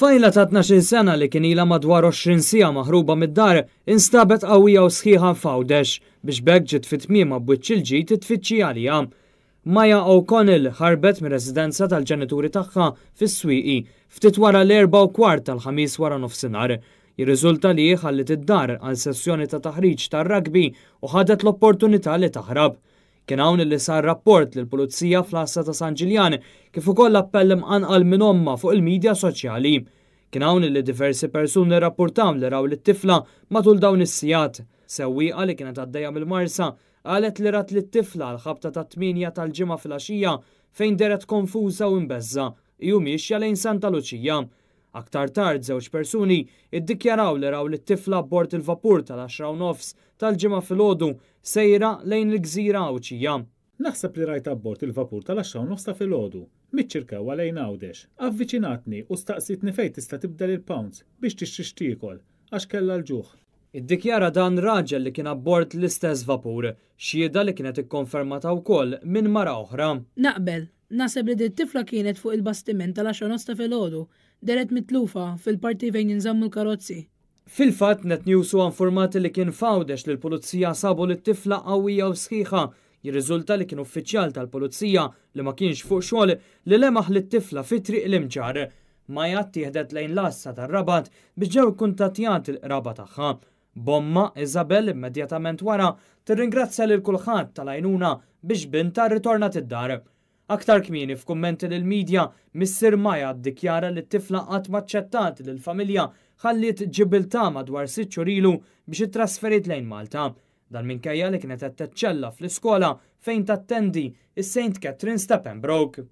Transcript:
Tfajla ta' 12 sena li kien ilha madwar 20 siegħa maħruba mid-dar instabet qawwija u sħiħa f'Għawdex biex bekk ġiet fit-tmiema b'wiċċ il-ġid titfittxi għaliha. Maya O'Connell ħarbet mir-residenza tal-ġenituri tagħha fis-Swieqi ftit wara l-4:15 tal-ħamis wara nofsinhar. Jirriżulta li ħallit id-dar għal sessjoni ta' taħriġ tar-rugby u ħadet l-opportunità li taħrab. Kien hawn li sar rapport lill-Pulizija fl-Assa ta' San Ġiljan kif ukoll appell imqanqal minn omma fuq il-midja soċjali. Kien hawn li diversi persuni rrappurtaw li raw lit-tifla matul dawn is-sigħat. Sewwieqa li kienet għaddejja mill-Marsa qalet li rat lit-tifla l-ħabta ta' 8 tal-ġimgħa filgħaxija fejn deret konfuża u mbeżża u mixja lejn Santa Luċija. Aktar tard żewġ persuni iddikjaraw li raw lit-tifla bord il-vapur tal-10:30 tal-ġimgħa filgħodu sejra lejn il-Gżira Awċija. Naħseb li rajt abbord il-vapur tal-10:30 ta' filgħodu. Miċ-ċirkewwa lejn Għawdex. Avviċinatni u staqsitni fejn tista' tibdel il-pounds biex tixtri tiekol għax kellha l-ġuħ. Iddikjara dan raġel li kien abbord l-istess vapur, xhieda li kienet ikkonfermata wkoll minn mara oħra. Naqbel, naħseb li dit-tifla kienet fuq il-bastiment tal-10:30 ta' filgħodu, deret mitlufa fil-parti fejn jinżammu l-karozzi. Fil-fatt net newsu informati li kien f'Għawdex li l-Pulizija sabu lit-tifla qawwija u sħiħa. Jirriżulta li kien uffiċjal tal-Pulizija li ma kienx fuq xogħol li lemaħ lit-tifla fi triq l-imġar. Maja tieħdet lejn l-Assa tar-Rabat biex ġew ikkuntattjat il-qraba tagħha. Bomma Isabel immedjatament wara tirringrazzja lil kulħadd tal-għajnuna biex binta rritornat id-dar. Aktar kmieni f'kummenti lill-midja Missier Maja ddikjara li t-tifla qatt ma aċċettat li l-familja ħalliet ġibiltà madwar 6 xhur ilu biex ittrasferit lejn Malta. Dan minkejja li kienet qed teċċella fl-iskola fejn tattendi is-St. Catherine's ta' Pembroke.